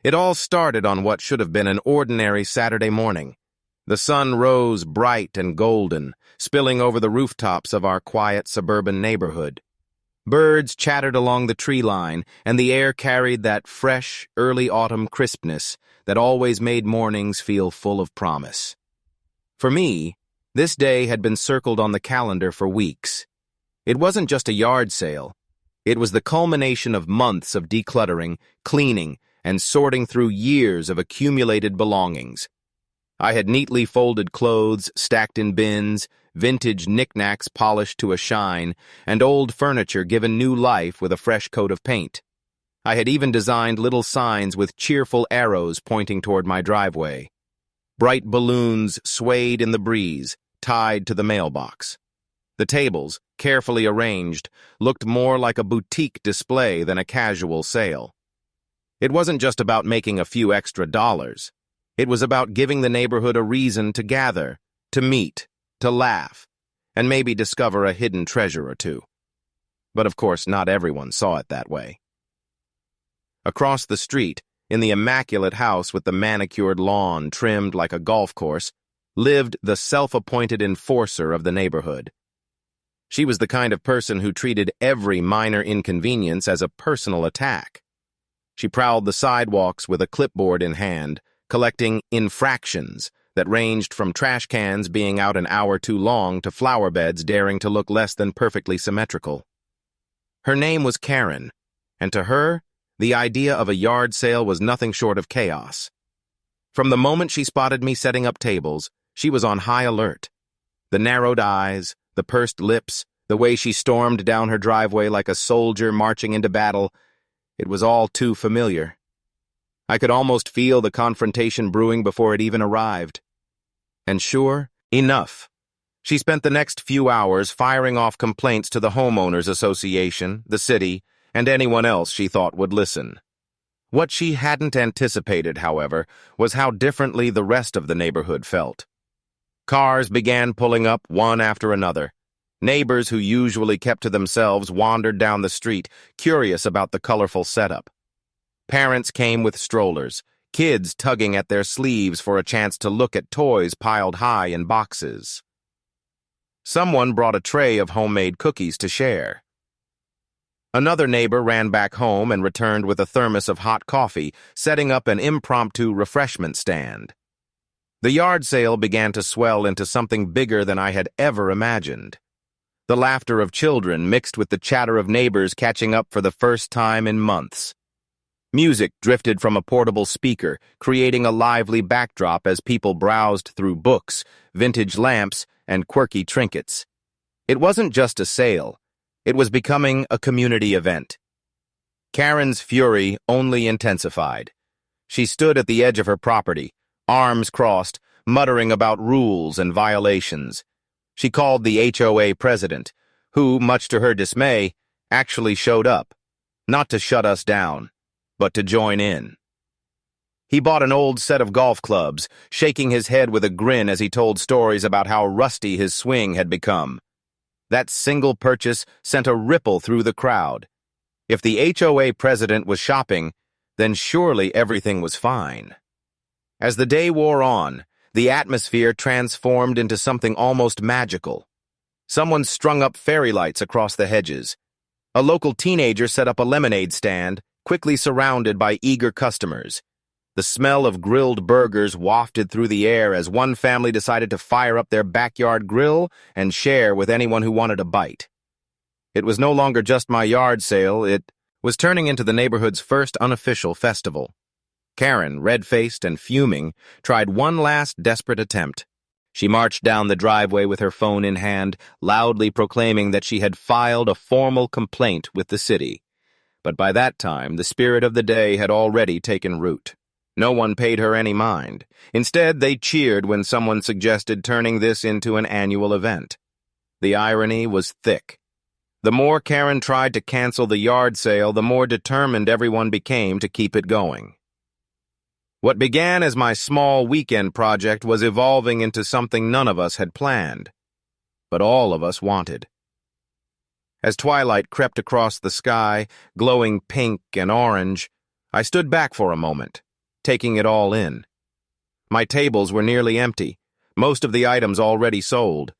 It all started on what should have been an ordinary Saturday morning. The sun rose bright and golden, spilling over the rooftops of our quiet suburban neighborhood. Birds chattered along the tree line, and the air carried that fresh, early autumn crispness that always made mornings feel full of promise. For me, this day had been circled on the calendar for weeks. It wasn't just a yard sale. It was the culmination of months of decluttering, cleaning, and sorting through years of accumulated belongings. I had neatly folded clothes stacked in bins, vintage knickknacks polished to a shine, and old furniture given new life with a fresh coat of paint. I had even designed little signs with cheerful arrows pointing toward my driveway. Bright balloons swayed in the breeze, tied to the mailbox. The tables, carefully arranged, looked more like a boutique display than a casual sale. It wasn't just about making a few extra dollars. It was about giving the neighborhood a reason to gather, to meet, to laugh, and maybe discover a hidden treasure or two. But of course, not everyone saw it that way. Across the street, in the immaculate house with the manicured lawn trimmed like a golf course, lived the self-appointed enforcer of the neighborhood. She was the kind of person who treated every minor inconvenience as a personal attack. She prowled the sidewalks with a clipboard in hand, collecting infractions that ranged from trash cans being out an hour too long to flower beds daring to look less than perfectly symmetrical. Her name was Karen, and to her, the idea of a yard sale was nothing short of chaos. From the moment she spotted me setting up tables, she was on high alert. The narrowed eyes, the pursed lips, the way she stormed down her driveway like a soldier marching into battle, it was all too familiar. I could almost feel the confrontation brewing before it even arrived. And sure enough, she spent the next few hours firing off complaints to the homeowners association, the city, and anyone else she thought would listen. What she hadn't anticipated, however, was how differently the rest of the neighborhood felt. Cars began pulling up one after another. Neighbors who usually kept to themselves wandered down the street, curious about the colorful setup. Parents came with strollers, kids tugging at their sleeves for a chance to look at toys piled high in boxes. Someone brought a tray of homemade cookies to share. Another neighbor ran back home and returned with a thermos of hot coffee, setting up an impromptu refreshment stand. The yard sale began to swell into something bigger than I had ever imagined. The laughter of children mixed with the chatter of neighbors catching up for the first time in months. Music drifted from a portable speaker, creating a lively backdrop as people browsed through books, vintage lamps, and quirky trinkets. It wasn't just a sale. It was becoming a community event. Karen's fury only intensified. She stood at the edge of her property, arms crossed, muttering about rules and violations. She called the HOA president, who, much to her dismay, actually showed up, not to shut us down, but to join in. He bought an old set of golf clubs, shaking his head with a grin as he told stories about how rusty his swing had become. That single purchase sent a ripple through the crowd. If the HOA president was shopping, then surely everything was fine. As the day wore on, the atmosphere transformed into something almost magical. Someone strung up fairy lights across the hedges. A local teenager set up a lemonade stand, quickly surrounded by eager customers. The smell of grilled burgers wafted through the air as one family decided to fire up their backyard grill and share with anyone who wanted a bite. It was no longer just my yard sale, it was turning into the neighborhood's first unofficial festival. Karen, red-faced and fuming, tried one last desperate attempt. She marched down the driveway with her phone in hand, loudly proclaiming that she had filed a formal complaint with the city. But by that time, the spirit of the day had already taken root. No one paid her any mind. Instead, they cheered when someone suggested turning this into an annual event. The irony was thick. The more Karen tried to cancel the yard sale, the more determined everyone became to keep it going. What began as my small weekend project was evolving into something none of us had planned, but all of us wanted. As twilight crept across the sky, glowing pink and orange, I stood back for a moment, taking it all in. My tables were nearly empty, most of the items already sold.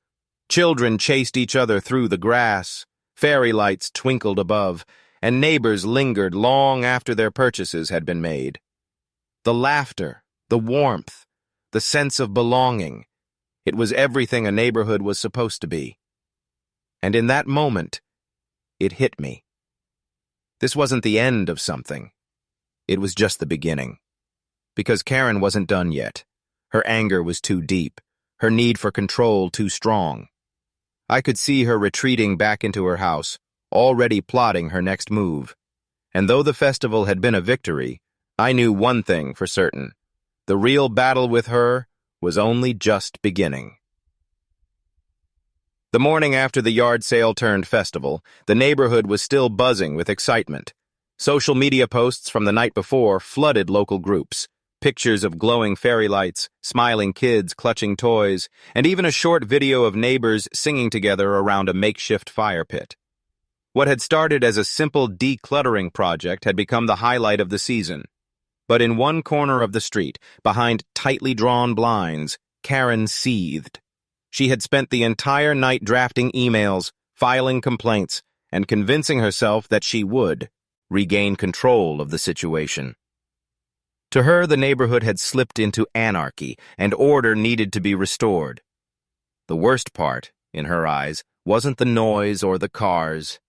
Children chased each other through the grass, fairy lights twinkled above, and neighbors lingered long after their purchases had been made. The laughter, the warmth, the sense of belonging, it was everything a neighborhood was supposed to be. And in that moment, it hit me. This wasn't the end of something. It was just the beginning. Because Karen wasn't done yet. Her anger was too deep, her need for control too strong. I could see her retreating back into her house, already plotting her next move. And though the festival had been a victory, I knew one thing for certain. The real battle with her was only just beginning. The morning after the yard sale turned festival, the neighborhood was still buzzing with excitement. Social media posts from the night before flooded local groups. Pictures of glowing fairy lights, smiling kids clutching toys, and even a short video of neighbors singing together around a makeshift fire pit. What had started as a simple decluttering project had become the highlight of the season. But in one corner of the street, behind tightly drawn blinds, Karen seethed. She had spent the entire night drafting emails, filing complaints, and convincing herself that she would regain control of the situation. To her, the neighborhood had slipped into anarchy, and order needed to be restored. The worst part, in her eyes, wasn't the noise or the cars.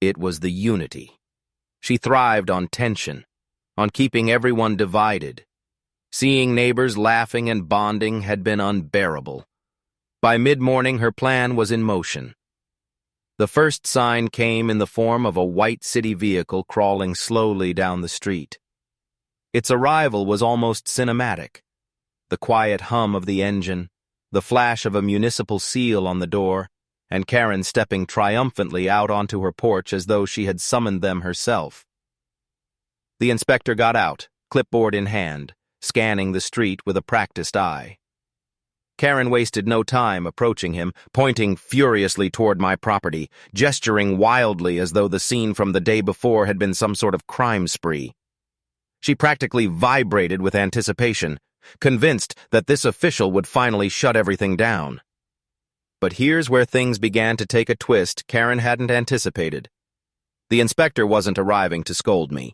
It was the unity. She thrived on tension, on keeping everyone divided. Seeing neighbors laughing and bonding had been unbearable. By mid-morning, her plan was in motion. The first sign came in the form of a white city vehicle crawling slowly down the street. Its arrival was almost cinematic. The quiet hum of the engine, the flash of a municipal seal on the door, and Karen stepping triumphantly out onto her porch as though she had summoned them herself. The inspector got out, clipboard in hand, scanning the street with a practiced eye. Karen wasted no time approaching him, pointing furiously toward my property, gesturing wildly as though the scene from the day before had been some sort of crime spree. She practically vibrated with anticipation, convinced that this official would finally shut everything down. But here's where things began to take a twist Karen hadn't anticipated. The inspector wasn't arriving to scold me.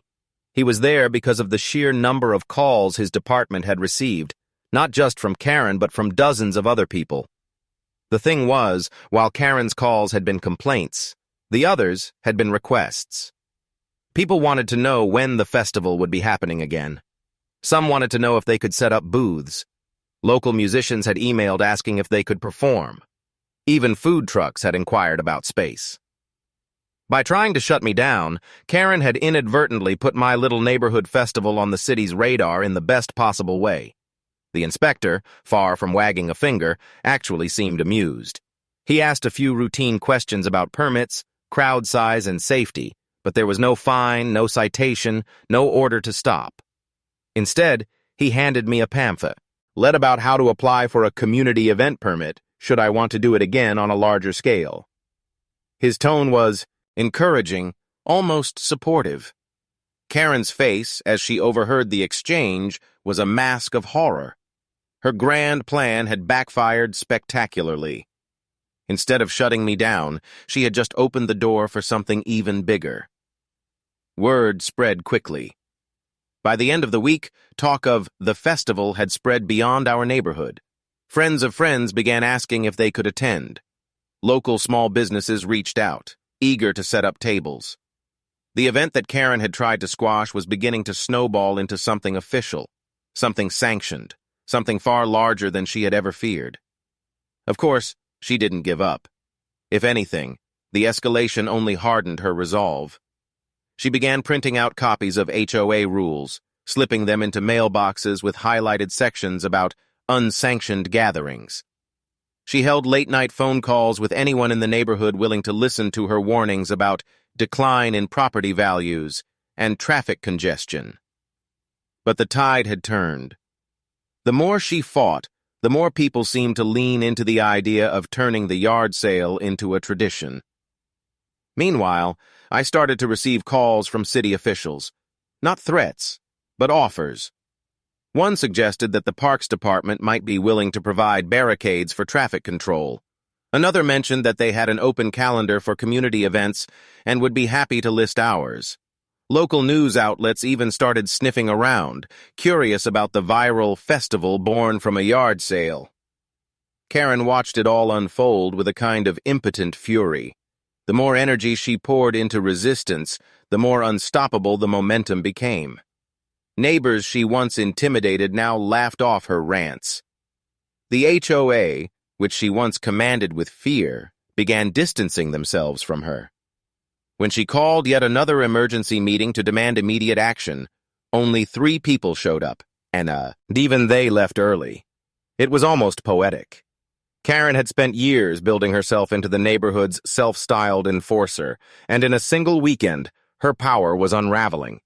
He was there because of the sheer number of calls his department had received, not just from Karen but from dozens of other people. The thing was, while Karen's calls had been complaints, the others had been requests. People wanted to know when the festival would be happening again. Some wanted to know if they could set up booths. Local musicians had emailed asking if they could perform. Even food trucks had inquired about space. By trying to shut me down, Karen had inadvertently put my little neighborhood festival on the city's radar in the best possible way. The inspector, far from wagging a finger, actually seemed amused. He asked a few routine questions about permits, crowd size, and safety, but there was no fine, no citation, no order to stop. Instead, he handed me a pamphlet, read about how to apply for a community event permit should I want to do it again on a larger scale. His tone was encouraging, almost supportive. Karen's face, as she overheard the exchange, was a mask of horror. Her grand plan had backfired spectacularly. Instead of shutting me down, she had just opened the door for something even bigger. Word spread quickly. By the end of the week, talk of the festival had spread beyond our neighborhood. Friends of friends began asking if they could attend. Local small businesses reached out, eager to set up tables. The event that Karen had tried to squash was beginning to snowball into something official, something sanctioned, something far larger than she had ever feared. Of course, she didn't give up. If anything, the escalation only hardened her resolve. She began printing out copies of HOA rules, slipping them into mailboxes with highlighted sections about unsanctioned gatherings. She held late-night phone calls with anyone in the neighborhood willing to listen to her warnings about decline in property values and traffic congestion. But the tide had turned. The more she fought, the more people seemed to lean into the idea of turning the yard sale into a tradition. Meanwhile, I started to receive calls from city officials. Not threats, but offers. One suggested that the Parks Department might be willing to provide barricades for traffic control. Another mentioned that they had an open calendar for community events and would be happy to list hours. Local news outlets even started sniffing around, curious about the viral festival born from a yard sale. Karen watched it all unfold with a kind of impotent fury. The more energy she poured into resistance, the more unstoppable the momentum became. Neighbors she once intimidated now laughed off her rants. The HOA, which she once commanded with fear, began distancing themselves from her. When she called yet another emergency meeting to demand immediate action, only 3 people showed up, and even they left early. It was almost poetic. Karen had spent years building herself into the neighborhood's self-styled enforcer, and in a single weekend, her power was unraveling.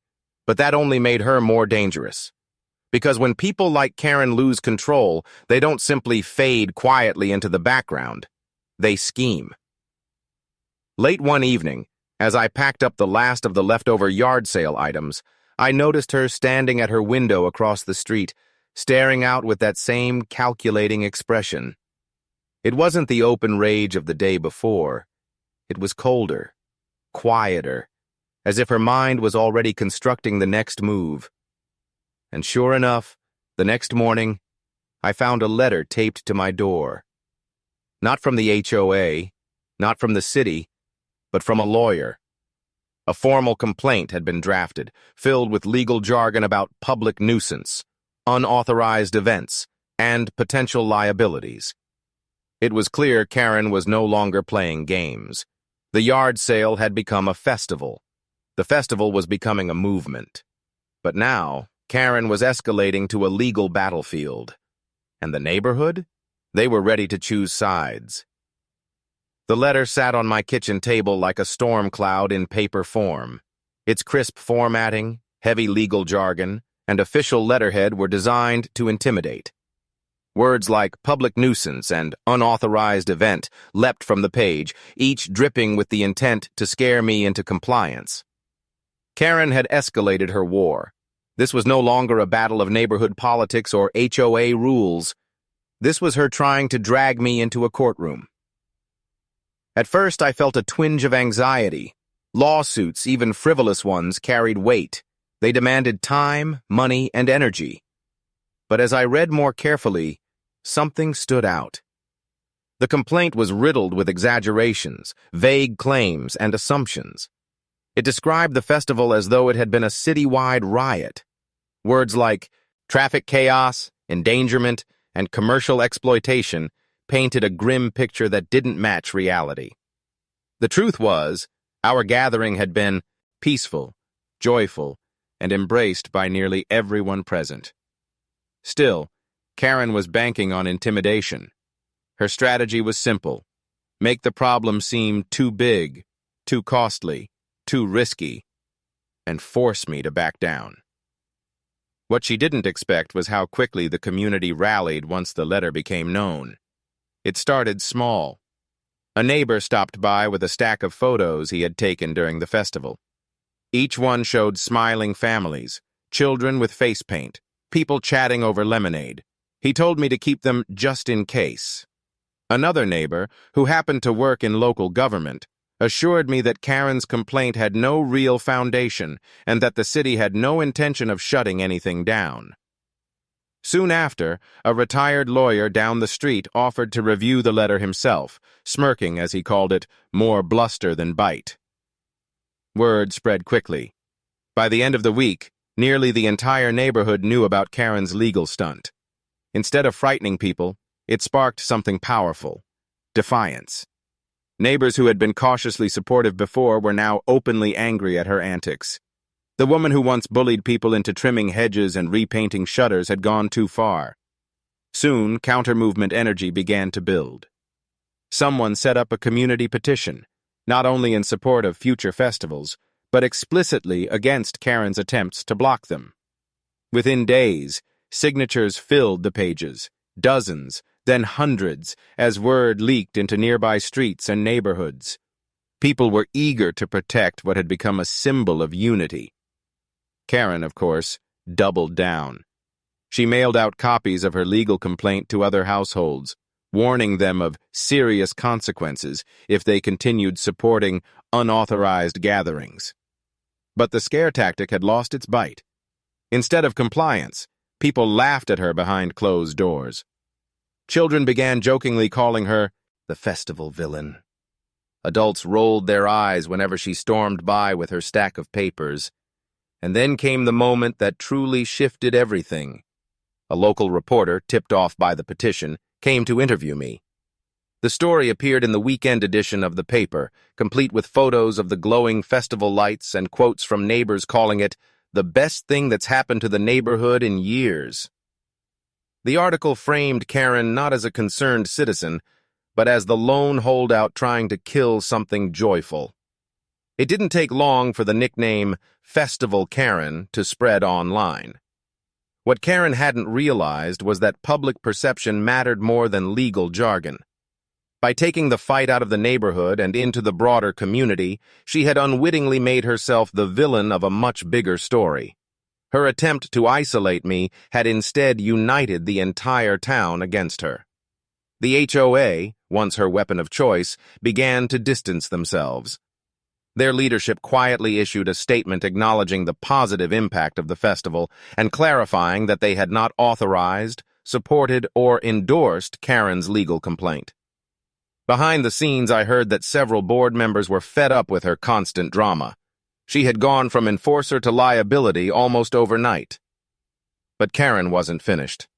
But that only made her more dangerous. Because when people like Karen lose control, they don't simply fade quietly into the background. They scheme. Late one evening, as I packed up the last of the leftover yard sale items, I noticed her standing at her window across the street, staring out with that same calculating expression. It wasn't the open rage of the day before. It was colder, quieter, as if her mind was already constructing the next move. And sure enough, the next morning, I found a letter taped to my door. Not from the HOA, not from the city, but from a lawyer. A formal complaint had been drafted, filled with legal jargon about public nuisance, unauthorized events, and potential liabilities. It was clear Karen was no longer playing games. The yard sale had become a festival. The festival was becoming a movement. But now, Karen was escalating to a legal battlefield. And the neighborhood? They were ready to choose sides. The letter sat on my kitchen table like a storm cloud in paper form. Its crisp formatting, heavy legal jargon, and official letterhead were designed to intimidate. Words like public nuisance and unauthorized event leapt from the page, each dripping with the intent to scare me into compliance. Karen had escalated her war. This was no longer a battle of neighborhood politics or HOA rules. This was her trying to drag me into a courtroom. At first, I felt a twinge of anxiety. Lawsuits, even frivolous ones, carried weight. They demanded time, money, and energy. But as I read more carefully, something stood out. The complaint was riddled with exaggerations, vague claims, and assumptions. It described the festival as though it had been a citywide riot. Words like traffic chaos, endangerment, and commercial exploitation painted a grim picture that didn't match reality. The truth was, our gathering had been peaceful, joyful, and embraced by nearly everyone present. Still, Karen was banking on intimidation. Her strategy was simple: make the problem seem too big, too costly, too risky, and force me to back down. What she didn't expect was how quickly the community rallied once the letter became known. It started small. A neighbor stopped by with a stack of photos he had taken during the festival. Each one showed smiling families, children with face paint, people chatting over lemonade. He told me to keep them just in case. Another neighbor, who happened to work in local government, assured me that Karen's complaint had no real foundation and that the city had no intention of shutting anything down. Soon after, a retired lawyer down the street offered to review the letter himself, smirking as he called it, more bluster than bite. Word spread quickly. By the end of the week, nearly the entire neighborhood knew about Karen's legal stunt. Instead of frightening people, it sparked something powerful: defiance. Neighbors who had been cautiously supportive before were now openly angry at her antics. The woman who once bullied people into trimming hedges and repainting shutters had gone too far. Soon, counter-movement energy began to build. Someone set up a community petition, not only in support of future festivals, but explicitly against Karen's attempts to block them. Within days, signatures filled the pages, dozens, then hundreds, as word leaked into nearby streets and neighborhoods. People were eager to protect what had become a symbol of unity. Karen, of course, doubled down. She mailed out copies of her legal complaint to other households, warning them of serious consequences if they continued supporting unauthorized gatherings. But the scare tactic had lost its bite. Instead of compliance, people laughed at her behind closed doors. Children began jokingly calling her the festival villain. Adults rolled their eyes whenever she stormed by with her stack of papers. And then came the moment that truly shifted everything. A local reporter, tipped off by the petition, came to interview me. The story appeared in the weekend edition of the paper, complete with photos of the glowing festival lights and quotes from neighbors calling it the best thing that's happened to the neighborhood in years. The article framed Karen not as a concerned citizen, but as the lone holdout trying to kill something joyful. It didn't take long for the nickname Festival Karen to spread online. What Karen hadn't realized was that public perception mattered more than legal jargon. By taking the fight out of the neighborhood and into the broader community, she had unwittingly made herself the villain of a much bigger story. Her attempt to isolate me had instead united the entire town against her. The HOA, once her weapon of choice, began to distance themselves. Their leadership quietly issued a statement acknowledging the positive impact of the festival and clarifying that they had not authorized, supported, or endorsed Karen's legal complaint. Behind the scenes, I heard that several board members were fed up with her constant drama. She had gone from enforcer to liability almost overnight. But Karen wasn't finished.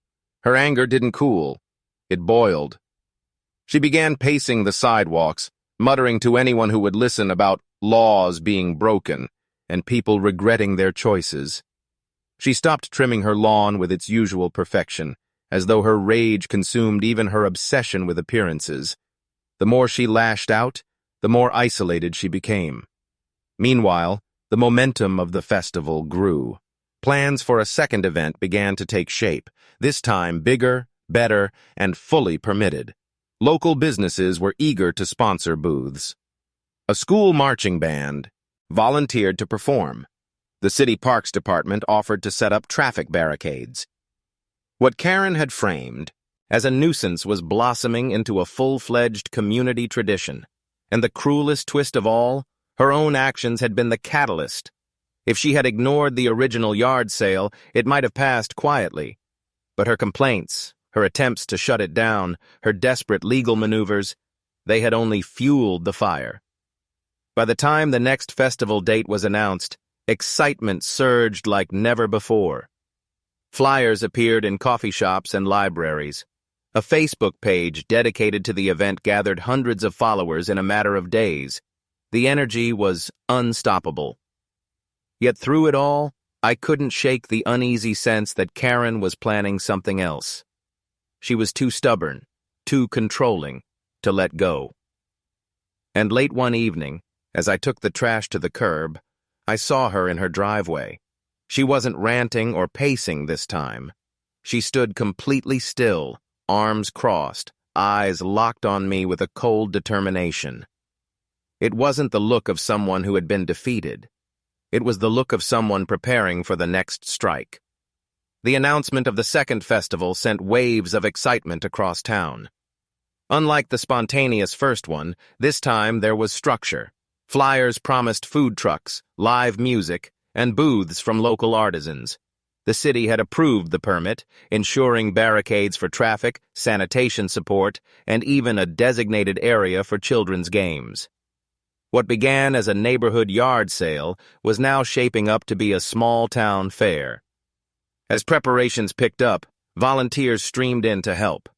Her anger didn't cool. It boiled. She began pacing the sidewalks, muttering to anyone who would listen about laws being broken and people regretting their choices. She stopped trimming her lawn with its usual perfection, as though her rage consumed even her obsession with appearances. The more she lashed out, the more isolated she became. Meanwhile, the momentum of the festival grew. Plans for a second event began to take shape, this time bigger, better, and fully permitted. Local businesses were eager to sponsor booths. A school marching band volunteered to perform. The city parks department offered to set up traffic barricades. What Karen had framed as a nuisance was blossoming into a full-fledged community tradition. And the cruelest twist of all, her own actions had been the catalyst. If she had ignored the original yard sale, it might have passed quietly. But her complaints, her attempts to shut it down, her desperate legal maneuvers, they had only fueled the fire. By the time the next festival date was announced, excitement surged like never before. Flyers appeared in coffee shops and libraries. A Facebook page dedicated to the event gathered hundreds of followers in a matter of days. The energy was unstoppable. Yet through it all, I couldn't shake the uneasy sense that Karen was planning something else. She was too stubborn, too controlling, to let go. And late one evening, as I took the trash to the curb, I saw her in her driveway. She wasn't ranting or pacing this time. She stood completely still, arms crossed, eyes locked on me with a cold determination. It wasn't the look of someone who had been defeated. It was the look of someone preparing for the next strike. The announcement of the second festival sent waves of excitement across town. Unlike the spontaneous first one, this time there was structure. Flyers promised food trucks, live music, and booths from local artisans. The city had approved the permit, ensuring barricades for traffic, sanitation support, and even a designated area for children's games. What began as a neighborhood yard sale was now shaping up to be a small-town fair. As preparations picked up, volunteers streamed in to help.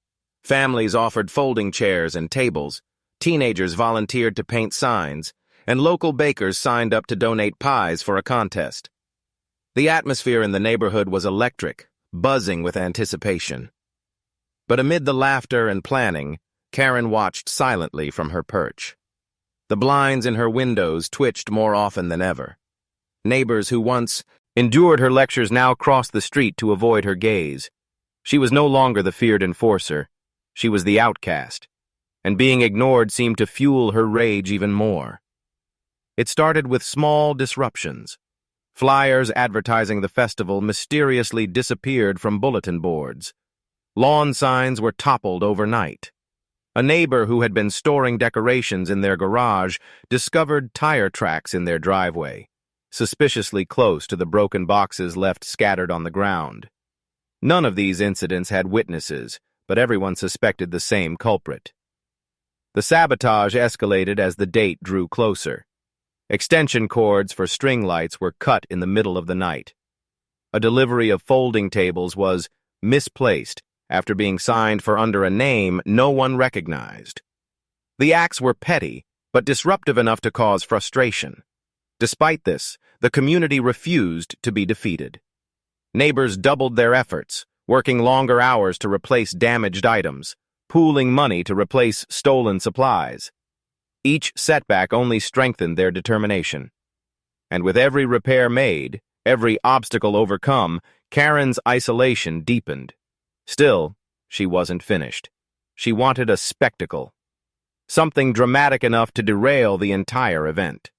Families offered folding chairs and tables, teenagers volunteered to paint signs, and local bakers signed up to donate pies for a contest. The atmosphere in the neighborhood was electric, buzzing with anticipation. But amid the laughter and planning, Karen watched silently from her perch. The blinds in her windows twitched more often than ever. Neighbors who once endured her lectures now crossed the street to avoid her gaze. She was no longer the feared enforcer. She was the outcast, and being ignored seemed to fuel her rage even more. It started with small disruptions. Flyers advertising the festival mysteriously disappeared from bulletin boards. Lawn signs were toppled overnight. A neighbor who had been storing decorations in their garage discovered tire tracks in their driveway, suspiciously close to the broken boxes left scattered on the ground. None of these incidents had witnesses, but everyone suspected the same culprit. The sabotage escalated as the date drew closer. Extension cords for string lights were cut in the middle of the night. A delivery of folding tables was misplaced after being signed for under a name no one recognized. The acts were petty, but disruptive enough to cause frustration. Despite this, the community refused to be defeated. Neighbors doubled their efforts, working longer hours to replace damaged items, pooling money to replace stolen supplies. Each setback only strengthened their determination. And with every repair made, every obstacle overcome, Karen's isolation deepened. Still, she wasn't finished. She wanted a spectacle. Something dramatic enough to derail the entire event.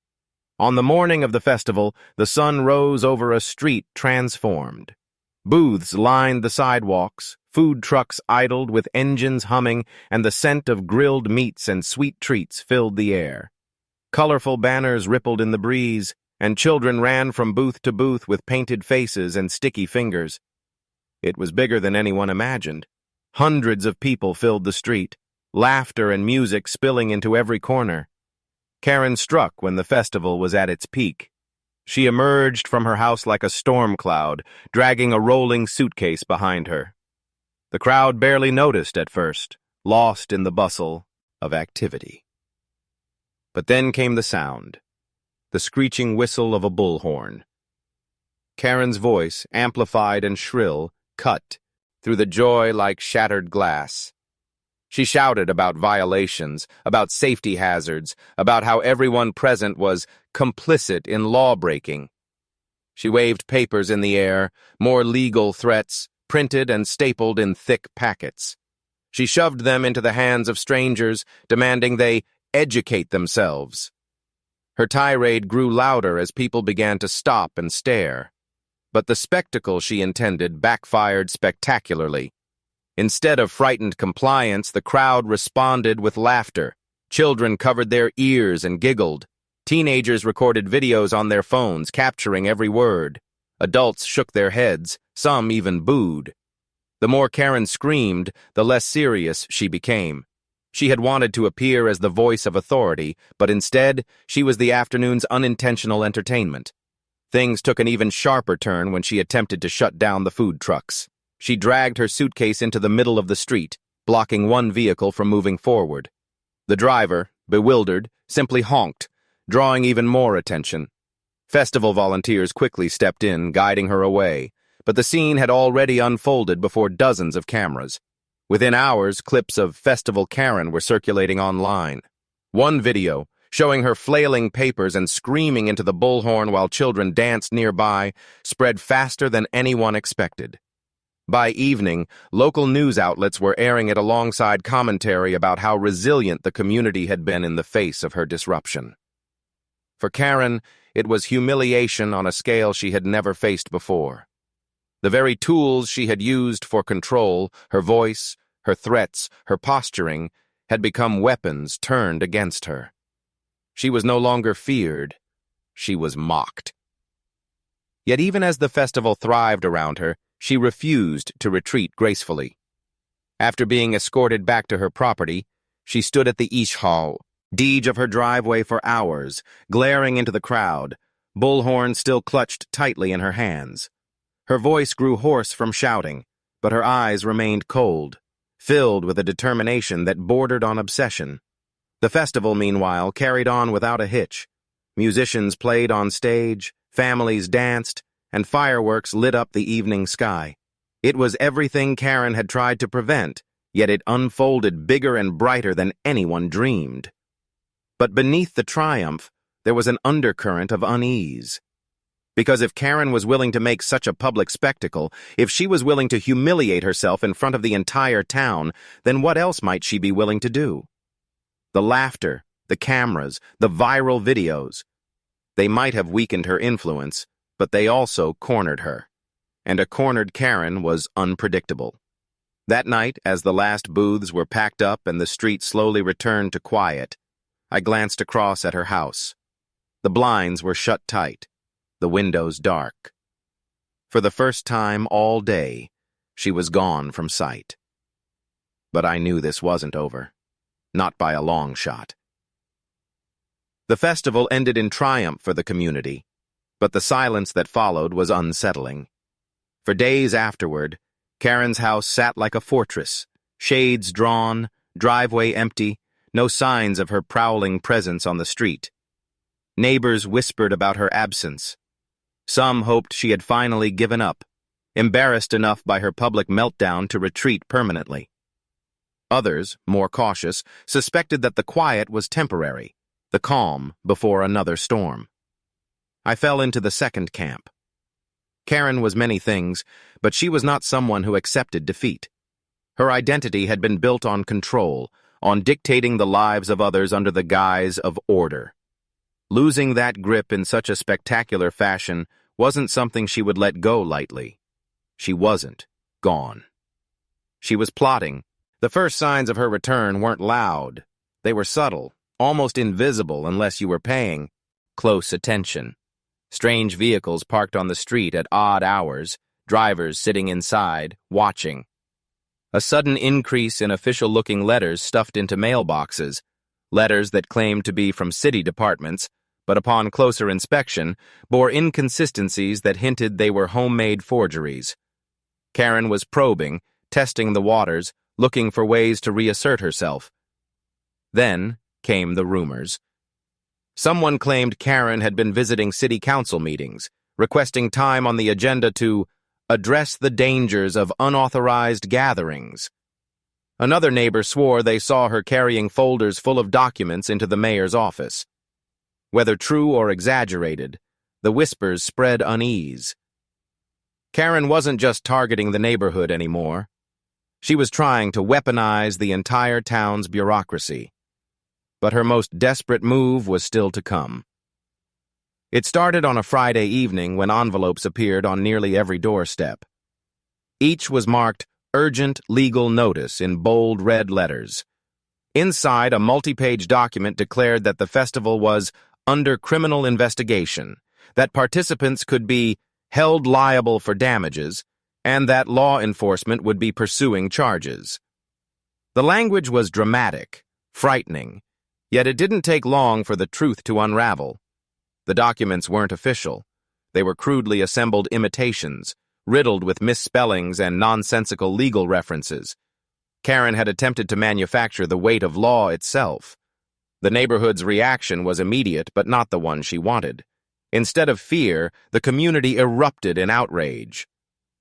On the morning of the festival, the sun rose over a street transformed. Booths lined the sidewalks, food trucks idled with engines humming, and the scent of grilled meats and sweet treats filled the air. Colorful banners rippled in the breeze, and children ran from booth to booth with painted faces and sticky fingers. It was bigger than anyone imagined. Hundreds of people filled the street, laughter and music spilling into every corner. Karen struck when the festival was at its peak. She emerged from her house like a storm cloud, dragging a rolling suitcase behind her. The crowd barely noticed at first, lost in the bustle of activity. But then came the sound, the screeching whistle of a bullhorn. Karen's voice, amplified and shrill, cut through the joy like shattered glass. She shouted about violations, about safety hazards, about how everyone present was complicit in law-breaking. She waved papers in the air, more legal threats, printed and stapled in thick packets. She shoved them into the hands of strangers, demanding they educate themselves. Her tirade grew louder as people began to stop and stare. But the spectacle she intended backfired spectacularly. Instead of frightened compliance, the crowd responded with laughter. Children covered their ears and giggled. Teenagers recorded videos on their phones, capturing every word. Adults shook their heads, some even booed. The more Karen screamed, the less serious she became. She had wanted to appear as the voice of authority, but instead, she was the afternoon's unintentional entertainment. Things took an even sharper turn when she attempted to shut down the food trucks. She dragged her suitcase into the middle of the street, blocking one vehicle from moving forward. The driver, bewildered, simply honked, drawing even more attention. Festival volunteers quickly stepped in, guiding her away, but the scene had already unfolded before dozens of cameras. Within hours, clips of Festival Karen were circulating online. One video, showing her flailing papers and screaming into the bullhorn while children danced nearby, spread faster than anyone expected. By evening, local news outlets were airing it alongside commentary about how resilient the community had been in the face of her disruption. For Karen, it was humiliation on a scale she had never faced before. The very tools she had used for control, her voice, her threats, her posturing, had become weapons turned against her. She was no longer feared, she was mocked. Yet even as the festival thrived around her, she refused to retreat gracefully. After being escorted back to her property, she stood at the Ishhal, deej of her driveway for hours, glaring into the crowd, bullhorn still clutched tightly in her hands. Her voice grew hoarse from shouting, but her eyes remained cold, filled with a determination that bordered on obsession. The festival, meanwhile, carried on without a hitch. Musicians played on stage, families danced, and fireworks lit up the evening sky. It was everything Karen had tried to prevent, yet it unfolded bigger and brighter than anyone dreamed. But beneath the triumph, there was an undercurrent of unease. Because if Karen was willing to make such a public spectacle, if she was willing to humiliate herself in front of the entire town, then what else might she be willing to do? The laughter, the cameras, the viral videos. They might have weakened her influence, but they also cornered her. And a cornered Karen was unpredictable. That night, as the last booths were packed up and the street slowly returned to quiet, I glanced across at her house. The blinds were shut tight, the windows dark. For the first time all day, she was gone from sight. But I knew this wasn't over. Not by a long shot. The festival ended in triumph for the community, but the silence that followed was unsettling. For days afterward, Karen's house sat like a fortress, shades drawn, driveway empty, no signs of her prowling presence on the street. Neighbors whispered about her absence. Some hoped she had finally given up, embarrassed enough by her public meltdown to retreat permanently. Others, more cautious, suspected that the quiet was temporary, the calm before another storm. I fell into the second camp. Karen was many things, but she was not someone who accepted defeat. Her identity had been built on control, on dictating the lives of others under the guise of order. Losing that grip in such a spectacular fashion wasn't something she would let go lightly. She wasn't gone. She was plotting. The first signs of her return weren't loud. They were subtle, almost invisible unless you were paying close attention. Strange vehicles parked on the street at odd hours, drivers sitting inside, watching. A sudden increase in official-looking letters stuffed into mailboxes, letters that claimed to be from city departments, but upon closer inspection, bore inconsistencies that hinted they were homemade forgeries. Karen was probing, testing the waters, looking for ways to reassert herself. Then came the rumors. Someone claimed Karen had been visiting city council meetings, requesting time on the agenda to address the dangers of unauthorized gatherings. Another neighbor swore they saw her carrying folders full of documents into the mayor's office. Whether true or exaggerated, the whispers spread unease. Karen wasn't just targeting the neighborhood anymore. She was trying to weaponize the entire town's bureaucracy. But her most desperate move was still to come. It started on a Friday evening when envelopes appeared on nearly every doorstep. Each was marked "Urgent Legal Notice" in bold red letters. Inside, a multi-page document declared that the festival was under criminal investigation, that participants could be held liable for damages, and that law enforcement would be pursuing charges. The language was dramatic, frightening, yet it didn't take long for the truth to unravel. The documents weren't official. They were crudely assembled imitations, riddled with misspellings and nonsensical legal references. Karen had attempted to manufacture the weight of law itself. The neighborhood's reaction was immediate, but not the one she wanted. Instead of fear, the community erupted in outrage.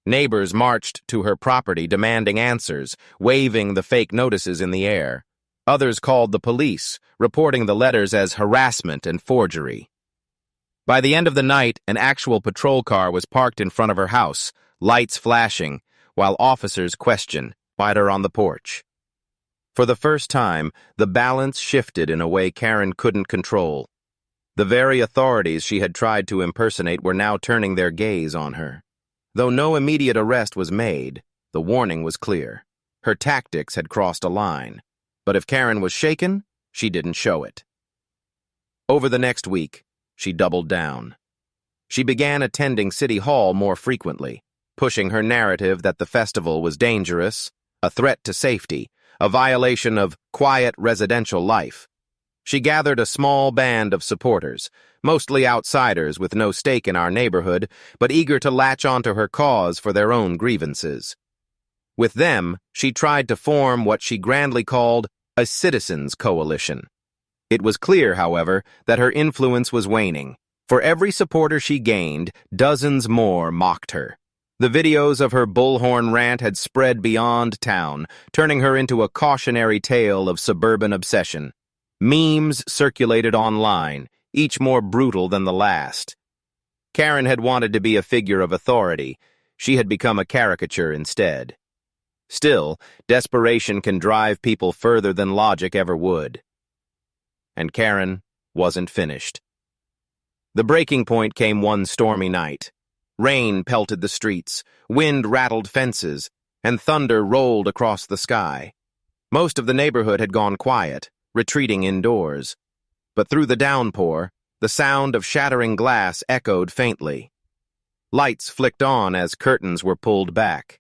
Neighbors marched to her property demanding answers, waving the fake notices in the air. Others called the police, reporting the letters as harassment and forgery. By the end of the night, an actual patrol car was parked in front of her house, lights flashing, while officers questioned her on the porch. For the first time, the balance shifted in a way Karen couldn't control. The very authorities she had tried to impersonate were now turning their gaze on her. Though no immediate arrest was made, the warning was clear. Her tactics had crossed a line. But if Karen was shaken, she didn't show it. Over the next week, she doubled down. She began attending City Hall more frequently, pushing her narrative that the festival was dangerous, a threat to safety, a violation of quiet residential life. She gathered a small band of supporters, mostly outsiders with no stake in our neighborhood, but eager to latch onto her cause for their own grievances. With them, she tried to form what she grandly called a citizens' coalition. It was clear, however, that her influence was waning. For every supporter she gained, dozens more mocked her. The videos of her bullhorn rant had spread beyond town, turning her into a cautionary tale of suburban obsession. Memes circulated online, each more brutal than the last. Karen had wanted to be a figure of authority. She had become a caricature instead. Still, desperation can drive people further than logic ever would. And Karen wasn't finished. The breaking point came one stormy night. Rain pelted the streets, wind rattled fences, and thunder rolled across the sky. Most of the neighborhood had gone quiet, retreating indoors. But through the downpour, the sound of shattering glass echoed faintly. Lights flicked on as curtains were pulled back.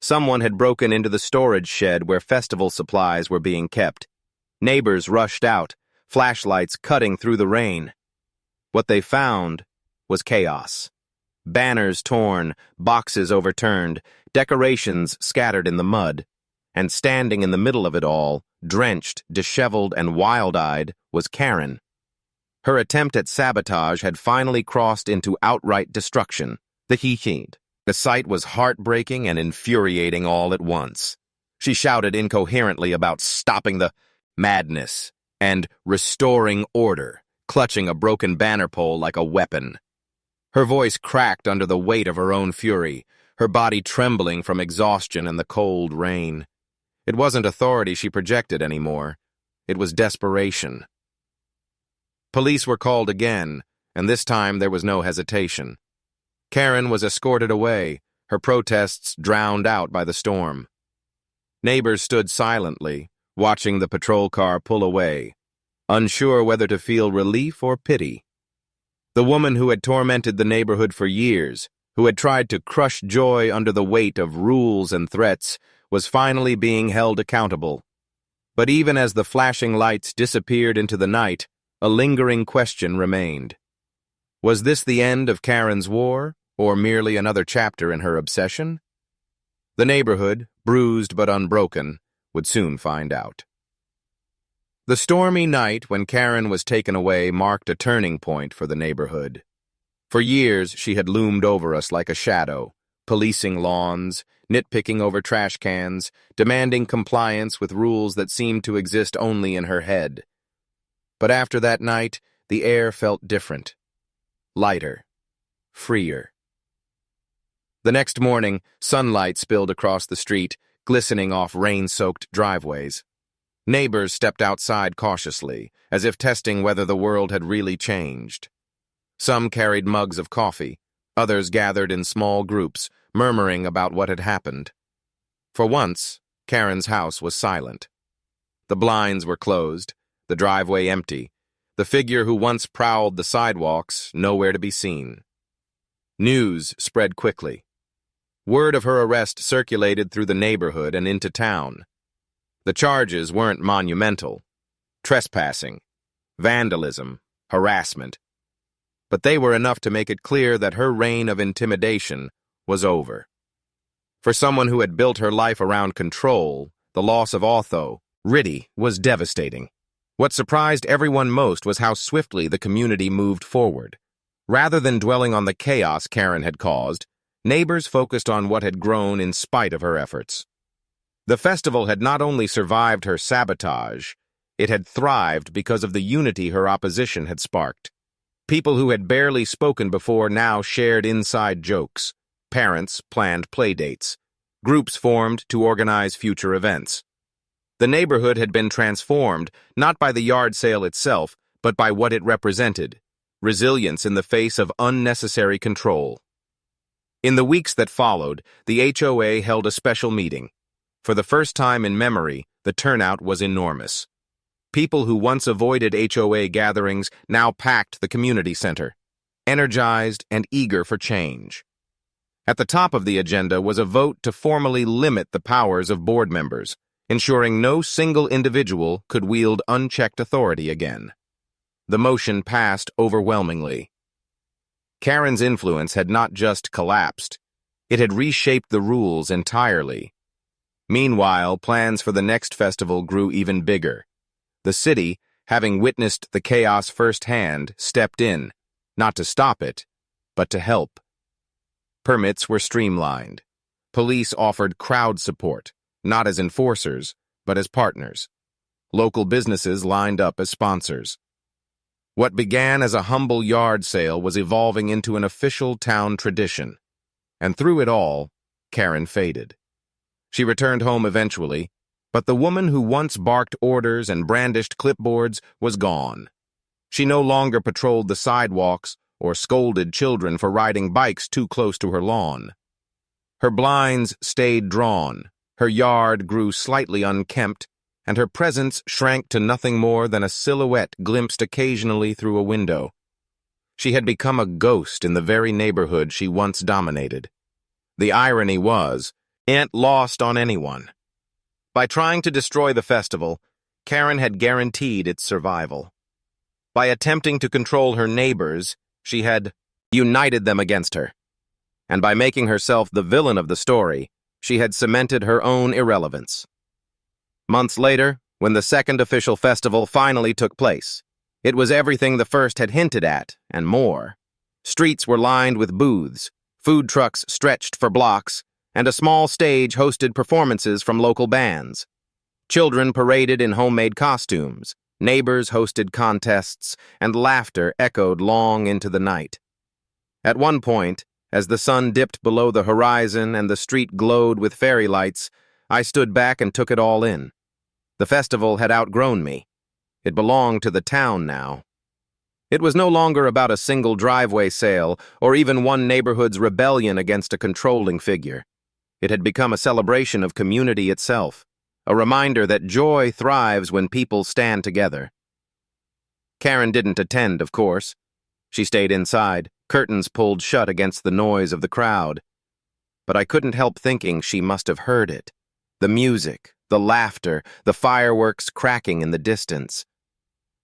Someone had broken into the storage shed where festival supplies were being kept. Neighbors rushed out, flashlights cutting through the rain. What they found was chaos. Banners torn, boxes overturned, decorations scattered in the mud. And standing in the middle of it all, drenched, disheveled, and wild-eyed, was Karen. Her attempt at sabotage had finally crossed into outright destruction. The sight was heartbreaking and infuriating all at once. She shouted incoherently about stopping the madness and restoring order, clutching a broken banner pole like a weapon. Her voice cracked under the weight of her own fury, her body trembling from exhaustion and the cold rain. It wasn't authority she projected anymore. It was desperation. Police were called again, and this time there was no hesitation. Karen was escorted away, her protests drowned out by the storm. Neighbors stood silently, watching the patrol car pull away, unsure whether to feel relief or pity. The woman who had tormented the neighborhood for years, who had tried to crush joy under the weight of rules and threats, was finally being held accountable. But even as the flashing lights disappeared into the night, a lingering question remained. Was this the end of Karen's war, or merely another chapter in her obsession? The neighborhood, bruised but unbroken, would soon find out. The stormy night when Karen was taken away marked a turning point for the neighborhood. For years, she had loomed over us like a shadow, policing lawns, nitpicking over trash cans, demanding compliance with rules that seemed to exist only in her head. But after that night, the air felt different. Lighter. Freer. The next morning, sunlight spilled across the street, glistening off rain-soaked driveways. Neighbors stepped outside cautiously, as if testing whether the world had really changed. Some carried mugs of coffee, others gathered in small groups, murmuring about what had happened. For once, Karen's house was silent. The blinds were closed, the driveway empty, the figure who once prowled the sidewalks nowhere to be seen. News spread quickly. Word of her arrest circulated through the neighborhood and into town. The charges weren't monumental: trespassing, vandalism, harassment. But they were enough to make it clear that her reign of intimidation was over. For someone who had built her life around control, the loss of authority was devastating. What surprised everyone most was how swiftly the community moved forward. Rather than dwelling on the chaos Karen had caused, neighbors focused on what had grown in spite of her efforts. The festival had not only survived her sabotage, it had thrived because of the unity her opposition had sparked. People who had barely spoken before now shared inside jokes. Parents planned playdates. Groups formed to organize future events. The neighborhood had been transformed, not by the yard sale itself, but by what it represented: resilience in the face of unnecessary control. In the weeks that followed, the HOA held a special meeting. For the first time in memory, the turnout was enormous. People who once avoided HOA gatherings now packed the community center, energized and eager for change. At the top of the agenda was a vote to formally limit the powers of board members, ensuring no single individual could wield unchecked authority again. The motion passed overwhelmingly. Karen's influence had not just collapsed, it had reshaped the rules entirely. Meanwhile, plans for the next festival grew even bigger. The city, having witnessed the chaos firsthand, stepped in, not to stop it, but to help. Permits were streamlined. Police offered crowd support, not as enforcers, but as partners. Local businesses lined up as sponsors. What began as a humble yard sale was evolving into an official town tradition. And through it all, Karen faded. She returned home eventually, but the woman who once barked orders and brandished clipboards was gone. She no longer patrolled the sidewalks or scolded children for riding bikes too close to her lawn. Her blinds stayed drawn, her yard grew slightly unkempt, and her presence shrank to nothing more than a silhouette glimpsed occasionally through a window. She had become a ghost in the very neighborhood she once dominated. The irony was, it ain't lost on anyone. By trying to destroy the festival, Karen had guaranteed its survival. By attempting to control her neighbors, she had united them against her. And by making herself the villain of the story, she had cemented her own irrelevance. Months later, when the second official festival finally took place, it was everything the first had hinted at, and more. Streets were lined with booths, food trucks stretched for blocks, and a small stage hosted performances from local bands. Children paraded in homemade costumes, neighbors hosted contests, and laughter echoed long into the night. At one point, as the sun dipped below the horizon and the street glowed with fairy lights, I stood back and took it all in. The festival had outgrown me. It belonged to the town now. It was no longer about a single driveway sale or even one neighborhood's rebellion against a controlling figure. It had become a celebration of community itself, a reminder that joy thrives when people stand together. Karen didn't attend, of course. She stayed inside, curtains pulled shut against the noise of the crowd. But I couldn't help thinking she must have heard it. The music, the laughter, the fireworks cracking in the distance.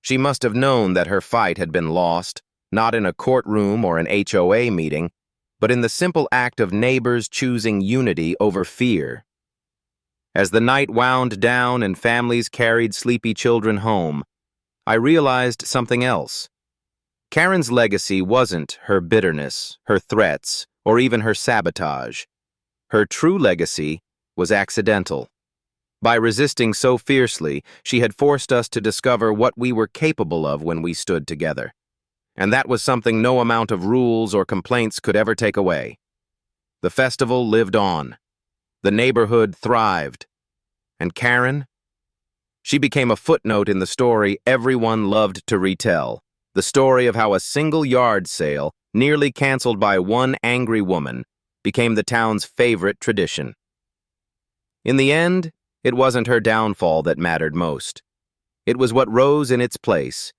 She must have known that her fight had been lost, not in a courtroom or an HOA meeting, but in the simple act of neighbors choosing unity over fear. As the night wound down and families carried sleepy children home, I realized something else. Karen's legacy wasn't her bitterness, her threats, or even her sabotage. Her true legacy was accidental. By resisting so fiercely, she had forced us to discover what we were capable of when we stood together. And that was something no amount of rules or complaints could ever take away. The festival lived on. The neighborhood thrived. And Karen? She became a footnote in the story everyone loved to retell, the story of how a single yard sale, nearly canceled by one angry woman, became the town's favorite tradition. In the end, it wasn't her downfall that mattered most. It was what rose in its place,